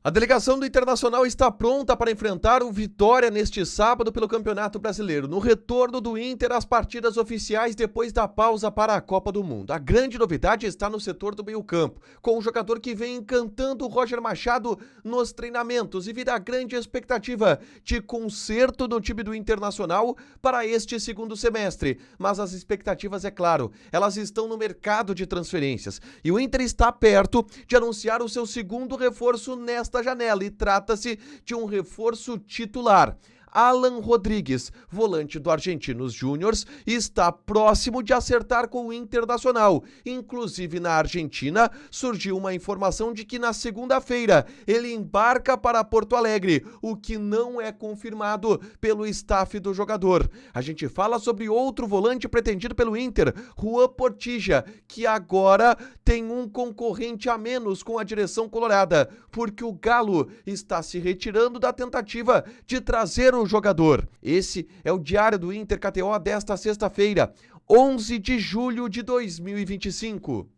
A delegação do Internacional está pronta para enfrentar o Vitória neste sábado pelo Campeonato Brasileiro, no retorno do Inter às partidas oficiais depois da pausa para a Copa do Mundo. A grande novidade está no setor do meio-campo, com um jogador que vem encantando o Roger Machado nos treinamentos e vira a grande expectativa de conserto no time do Internacional para este segundo semestre. Mas as expectativas, é claro, elas estão no mercado de transferências e o Inter está perto de anunciar o seu segundo reforço nesta janela e trata-se de um reforço titular. Alan Rodrigues, volante do Argentinos Júniors, está próximo de acertar com o Internacional. Inclusive, na Argentina, surgiu uma informação de que na segunda-feira ele embarca para Porto Alegre, o que não é confirmado pelo staff do jogador. A gente fala sobre outro volante pretendido pelo Inter, Juan Portilla, que agora tem um concorrente a menos com a direção colorada, porque o Galo está se retirando da tentativa de trazer o jogador. Esse é o Diário do Inter KTO desta sexta-feira, 11 de julho de 2025.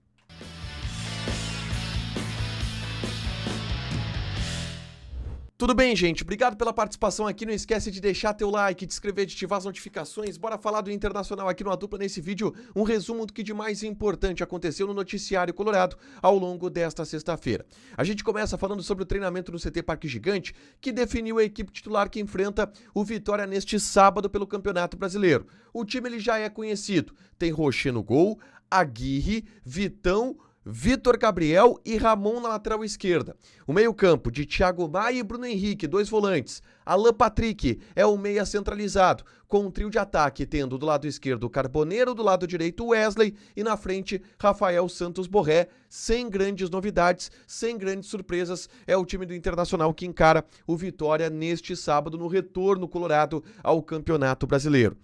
Tudo bem, gente? Obrigado pela participação aqui. Não esquece de deixar teu like, de inscrever, de ativar as notificações. Bora falar do Internacional aqui no A Dupla nesse vídeo. Um resumo do que de mais importante aconteceu no noticiário colorado ao longo desta sexta-feira. A gente começa falando sobre o treinamento no CT Parque Gigante, que definiu a equipe titular que enfrenta o Vitória neste sábado pelo Campeonato Brasileiro. O time ele já é conhecido. Tem Rocher no gol, Aguirre, Vitão, Vitor Gabriel e Ramon na lateral esquerda. O meio-campo de Thiago Maia e Bruno Henrique, dois volantes. Alan Patrick é o meia centralizado, com um trio de ataque, tendo do lado esquerdo o Carboneiro, do lado direito o Wesley e na frente Rafael Santos Borré. Sem grandes novidades, sem grandes surpresas, é o time do Internacional que encara o Vitória neste sábado no retorno colorado ao Campeonato Brasileiro.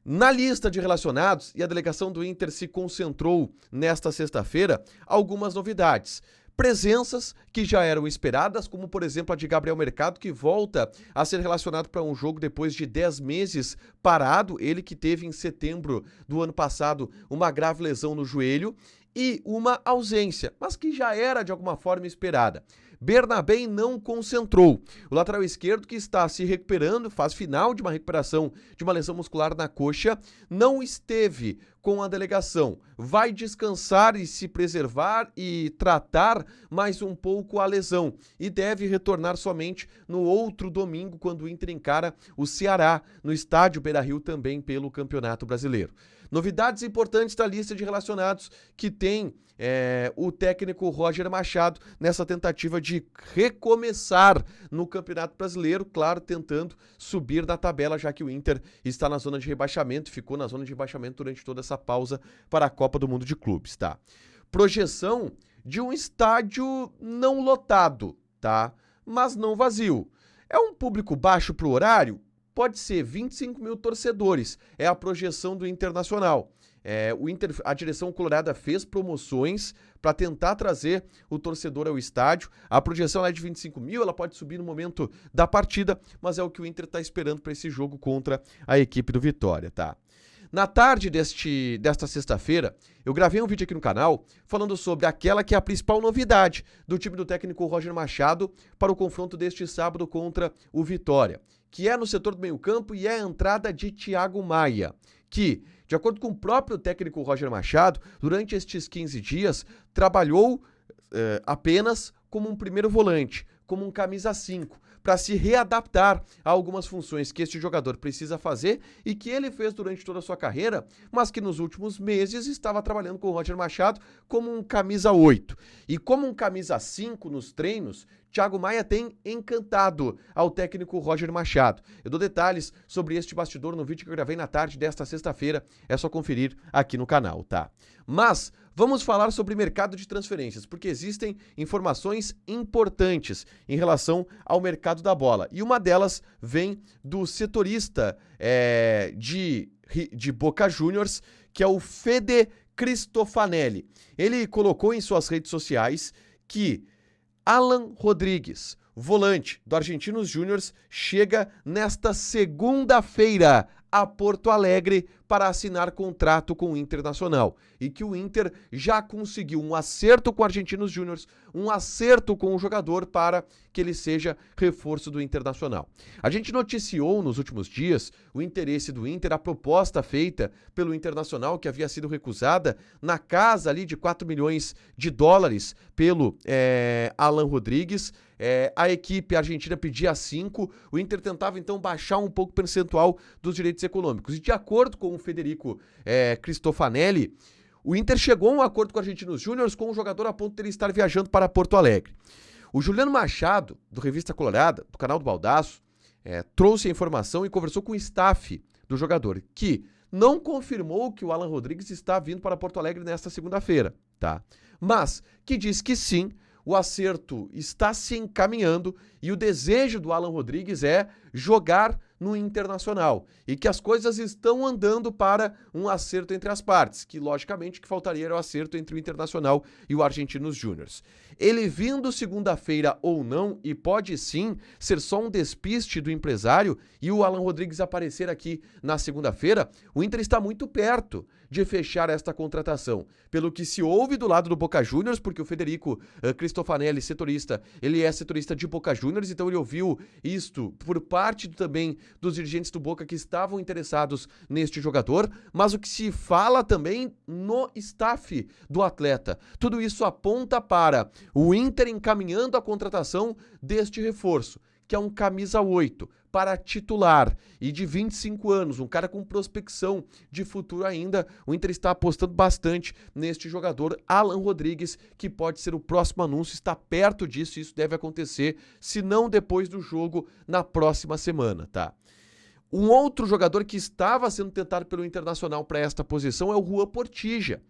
Na lista de relacionados, e a delegação do Inter se concentrou nesta sexta-feira, algumas novidades. Presenças que já eram esperadas, como por exemplo a de Gabriel Mercado, que volta a ser relacionado para um jogo depois de 10 meses parado, ele que teve em setembro do ano passado uma grave lesão no joelho, e uma ausência, mas que já era de alguma forma esperada. Bernabé não concentrou. O lateral esquerdo, que está se recuperando, fase final de uma recuperação de uma lesão muscular na coxa, não esteve com a delegação. Vai descansar e se preservar e tratar mais um pouco a lesão. E deve retornar somente no outro domingo, quando o Inter encara o Ceará, no estádio Beira-Rio, também pelo Campeonato Brasileiro. Novidades importantes da lista de relacionados que tem o técnico Roger Machado nessa tentativa de recomeçar no Campeonato Brasileiro, claro, tentando subir na tabela, já que o Inter está na zona de rebaixamento, ficou na zona de rebaixamento durante toda essa pausa para a Copa do Mundo de Clubes, tá? Projeção de um estádio não lotado, tá? Mas não vazio. É um público baixo para o horário? Pode ser 25 mil torcedores, é a projeção do Internacional. A direção colorada fez promoções para tentar trazer o torcedor ao estádio. A projeção é de 25 mil, ela pode subir no momento da partida, mas é o que o Inter está esperando para esse jogo contra a equipe do Vitória, tá? Na tarde desta sexta-feira, eu gravei um vídeo aqui no canal falando sobre aquela que é a principal novidade do time do técnico Roger Machado para o confronto deste sábado contra o Vitória, que é no setor do meio-campo e é a entrada de Thiago Maia, que, de acordo com o próprio técnico Roger Machado, durante estes 15 dias, trabalhou apenas como um primeiro volante, como um camisa 5, para se readaptar a algumas funções que este jogador precisa fazer e que ele fez durante toda a sua carreira, mas que nos últimos meses estava trabalhando com o Roger Machado como um camisa 8. E como um camisa 5 nos treinos, Thiago Maia tem encantado ao técnico Roger Machado. Eu dou detalhes sobre este bastidor no vídeo que eu gravei na tarde desta sexta-feira, é só conferir aqui no canal, tá? Mas vamos falar sobre mercado de transferências, porque existem informações importantes em relação ao mercado da bola. E uma delas vem do setorista de Boca Juniors, que é o Fede Cristofanelli. Ele colocou em suas redes sociais que Alan Rodrigues, volante do Argentinos Júniors, chega nesta segunda-feira a Porto Alegre para assinar contrato com o Internacional e que o Inter já conseguiu um acerto com o Argentinos Júnior, um acerto com o jogador para que ele seja reforço do Internacional. A gente noticiou nos últimos dias o interesse do Inter, a proposta feita pelo Internacional, que havia sido recusada, na casa ali de 4 milhões de dólares pelo Alan Rodrigues. A equipe argentina pedia 5, o Inter tentava então baixar um pouco o percentual dos direitos econômicos. E de acordo com o Federico Cristofanelli, o Inter chegou a um acordo com o Argentinos Júnior com o jogador a ponto de ele estar viajando para Porto Alegre. O Juliano Machado, do Revista Colorada, do canal do Baldaço, trouxe a informação e conversou com o staff do jogador, que não confirmou que o Alan Rodrigues está vindo para Porto Alegre nesta segunda-feira, tá? Mas que diz que sim, o acerto está se encaminhando e o desejo do Alan Rodrigues é jogar no Internacional e que as coisas estão andando para um acerto entre as partes, que logicamente que faltaria era o acerto entre o Internacional e o Argentinos Júnior. Ele vindo segunda-feira ou não, e pode sim ser só um despiste do empresário e o Alan Rodrigues aparecer aqui na segunda-feira, o Inter está muito perto de fechar esta contratação. Pelo que se ouve do lado do Boca Juniors, porque o Federico Cristofanelli, setorista, ele é setorista de Boca Juniors, então ele ouviu isto por parte também dos dirigentes do Boca que estavam interessados neste jogador, mas o que se fala também no staff do atleta. Tudo isso aponta para o Inter encaminhando a contratação deste reforço, que é um camisa 8, para titular e de 25 anos, um cara com prospecção de futuro ainda. O Inter está apostando bastante neste jogador, Alan Rodrigues, que pode ser o próximo anúncio, está perto disso, isso deve acontecer, se não depois do jogo, na próxima semana, tá? Um outro jogador que estava sendo tentado pelo Internacional para esta posição é o Juan Portilla,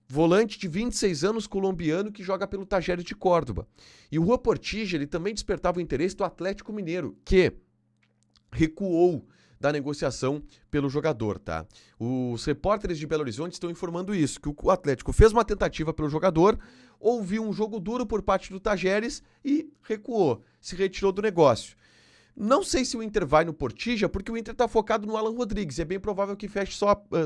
volante de 26 anos colombiano que joga pelo Talleres de Córdoba. E o Juan Portilla, ele também despertava o interesse do Atlético Mineiro, que recuou da negociação pelo jogador, tá? Os repórteres de Belo Horizonte estão informando isso, que o Atlético fez uma tentativa pelo jogador, ouviu um jogo duro por parte do Talleres e recuou, se retirou do negócio. Não sei se o Inter vai no Portilla, porque o Inter está focado no Alan Rodrigues. É bem provável que feche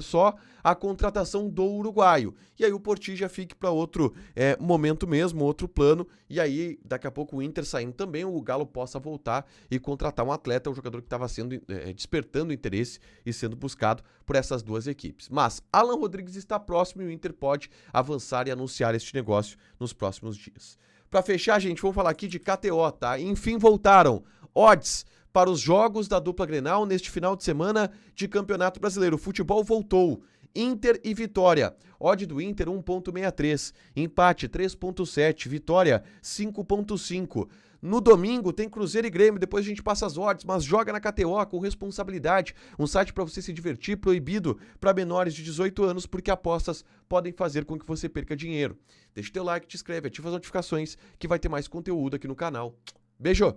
só a contratação do uruguaio. E aí o Portilla fique para outro momento mesmo, outro plano. E aí, daqui a pouco, o Inter saindo também, o Galo possa voltar e contratar um atleta, um jogador que estava sendo despertando interesse e sendo buscado por essas duas equipes. Mas Alan Rodrigues está próximo e o Inter pode avançar e anunciar este negócio nos próximos dias. Para fechar, gente, vamos falar aqui de KTO, tá? Enfim, voltaram odds para os jogos da dupla Grenal neste final de semana de Campeonato Brasileiro. O futebol voltou. Inter e Vitória. Odd do Inter 1.63, empate 3.7, Vitória 5.5. No domingo tem Cruzeiro e Grêmio, depois a gente passa as odds, mas joga na KTO com responsabilidade. Um site para você se divertir, proibido para menores de 18 anos, porque apostas podem fazer com que você perca dinheiro. Deixa o teu like, te inscreve, ativa as notificações que vai ter mais conteúdo aqui no canal. Beijo!